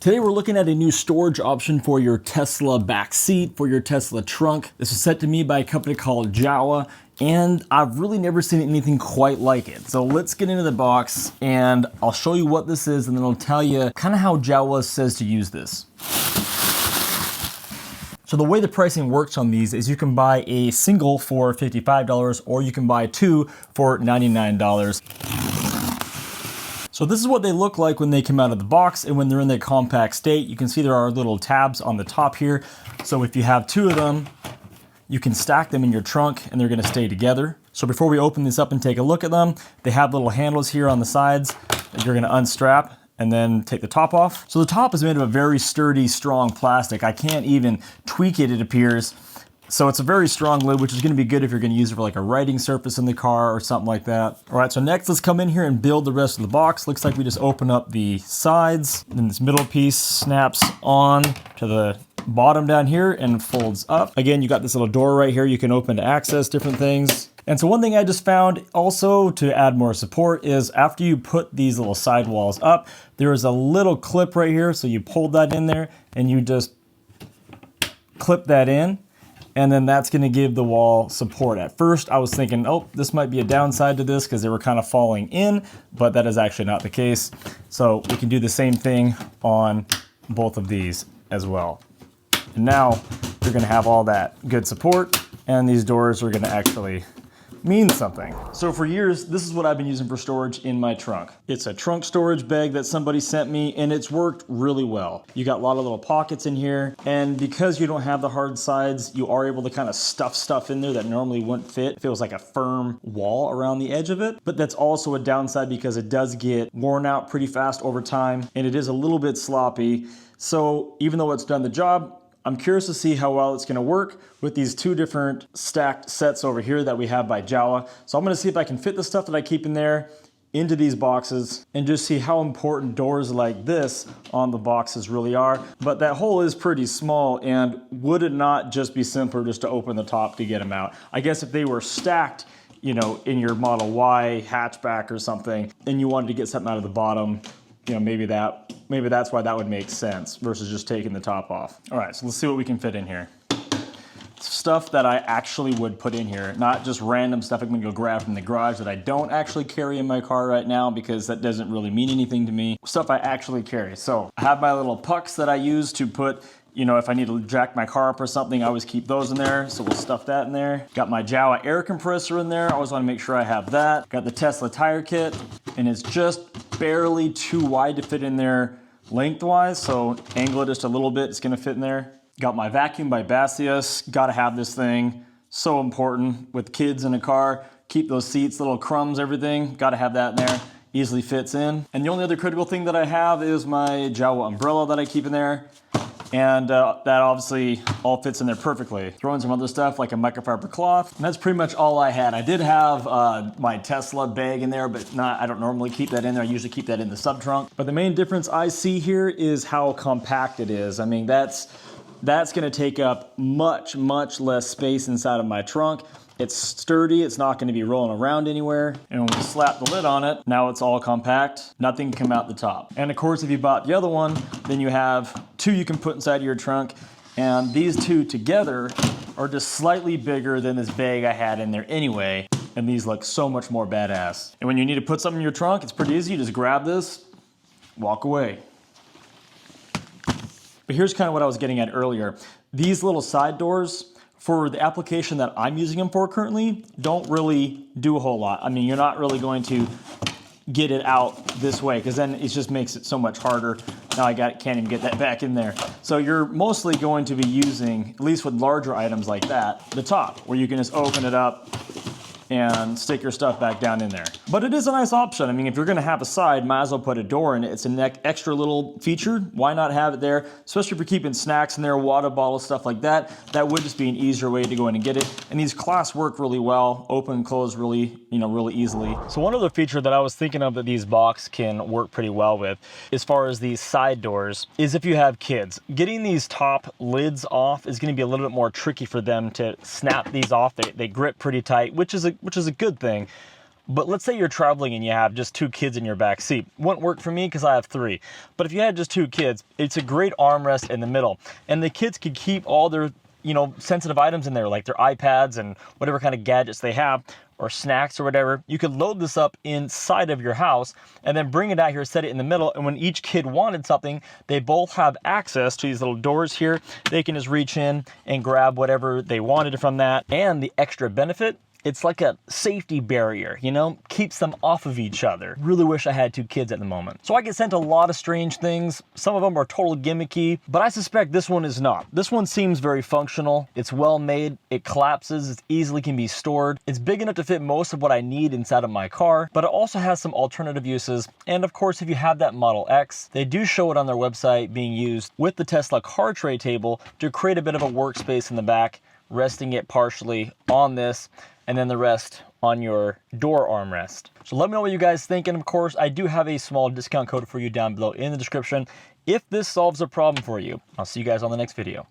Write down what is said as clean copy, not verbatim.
Today we're looking at a new storage option for your Tesla back seat, for your Tesla trunk. This was sent to me by a company called JOWUA, and I've really never seen anything quite like it. So let's get into the box and I'll show you what this is, and then I'll tell you kind of how JOWUA says to use this. So the way the pricing works on these is you can buy a single for $55 or you can buy two for $99. So this is what they look like when they come out of the box and when they're in their compact state. You can see there are little tabs on the top here. So if you have two of them, you can stack them in your trunk and they're gonna stay together. So before we open this up and take a look at them, they have little handles here on the sides that you're gonna unstrap and then take the top off. So the top is made of a very sturdy, strong plastic. I can't even tweak it, it appears. So it's a very strong lid, which is gonna be good if you're gonna use it for like a writing surface in the car or something like that. All right, so next let's come in here and build the rest of the box. Looks like we just open up the sides, and then this middle piece snaps on to the bottom down here and folds up. Again, you got this little door right here you can open to access different things. And so one thing I just found also to add more support is after you put these little sidewalls up, there is a little clip right here. So you pull that in there and you just clip that in. And then that's gonna give the wall support. At first, I was thinking, oh, this might be a downside to this because they were kind of falling in, but that is actually not the case. So we can do the same thing on both of these as well. And now you're gonna have all that good support, and these doors are gonna actually mean something. So for years, this is what I've been using for storage in my trunk. It's a trunk storage bag that somebody sent me, and it's worked really well. You got a lot of little pockets in here, and because you don't have the hard sides, you are able to kind of stuff stuff in there that normally wouldn't fit. It feels like a firm wall around the edge of it, but that's also a downside because it does get worn out pretty fast over time, and it is a little bit sloppy. So even though it's done the job, I'm curious to see how well it's gonna work with these two different stacked sets over here that we have by JOWUA. So I'm gonna see if I can fit the stuff that I keep in there into these boxes and just see how important doors like this on the boxes really are. But that hole is pretty small, and would it not just be simpler just to open the top to get them out? I guess if they were stacked, you know, in your Model Y hatchback or something, and you wanted to get something out of the bottom, you know, maybe that's why that would make sense versus just taking the top off. All right, so let's see what we can fit in here. Stuff that I actually would put in here, not just random stuff I'm gonna go grab from the garage that I don't actually carry in my car right now because that doesn't really mean anything to me. Stuff I actually carry. So I have my little pucks that I use to put, you know, if I need to jack my car up or something, I always keep those in there. So we'll stuff that in there. Got my JOWUA air compressor in there. I always wanna make sure I have that. Got the Tesla tire kit, and it's just barely too wide to fit in there lengthwise. So angle it just a little bit, it's gonna fit in there. Got my vacuum by Bassius. Gotta have this thing. So important with kids in a car. Keep those seats, little crumbs, everything. Gotta have that in there. Easily fits in. And the only other critical thing that I have is my JOWUA umbrella that I keep in there. And that obviously all fits in there perfectly. Throw in some other stuff like a microfiber cloth. And that's pretty much all I had. I did have my Tesla bag in there, but I don't normally keep that in there. I usually keep that in the sub trunk. But the main difference I see here is how compact it is. I mean, that's gonna take up much, much less space inside of my trunk. It's sturdy, it's not gonna be rolling around anywhere. And when we slap the lid on it, now it's all compact, nothing can come out the top. And of course, if you bought the other one, then you have two you can put inside your trunk. And these two together are just slightly bigger than this bag I had in there anyway. And these look so much more badass. And when you need to put something in your trunk, it's pretty easy. You just grab this, walk away. But here's kind of what I was getting at earlier. These little side doors, for the application that I'm using them for currently, don't really do a whole lot. I mean, you're not really going to get it out this way because then it just makes it so much harder. Now can't even get that back in there. So you're mostly going to be using, at least with larger items like that, the top, where you can just open it up and stick your stuff back down in there. But it is a nice option. I mean, if you're gonna have a side, might as well put a door in it. It's an extra little feature. Why not have it there? Especially if you're keeping snacks in there, water bottles, stuff like that. That would just be an easier way to go in and get it. And these clasps work really well, open and close really easily. So one other feature that I was thinking of that these boxes can work pretty well with, as far as these side doors, is if you have kids. Getting these top lids off is gonna be a little bit more tricky for them to snap these off. They grip pretty tight, which is a good thing. But let's say you're traveling and you have just 2 kids in your back seat. Wouldn't work for me because I have 3. But if you had just 2 kids, it's a great armrest in the middle. And the kids could keep all their, sensitive items in there, like their iPads and whatever kind of gadgets they have, or snacks or whatever. You could load this up inside of your house and then bring it out here, set it in the middle, and when each kid wanted something, they both have access to these little doors here. They can just reach in and grab whatever they wanted from that. And the extra benefit, it's like a safety barrier, keeps them off of each other. Really wish I had 2 kids at the moment. So I get sent a lot of strange things. Some of them are total gimmicky, but I suspect this one is not. This one seems very functional. It's well made. It collapses. It easily can be stored. It's big enough to fit most of what I need inside of my car, but it also has some alternative uses. And of course, if you have that Model X, they do show it on their website being used with the Tesla car tray table to create a bit of a workspace in the back, resting it partially on this, and then the rest on your door armrest. So let me know what you guys think, and of course, I do have a small discount code for you down below in the description if this solves a problem for you. I'll see you guys on the next video.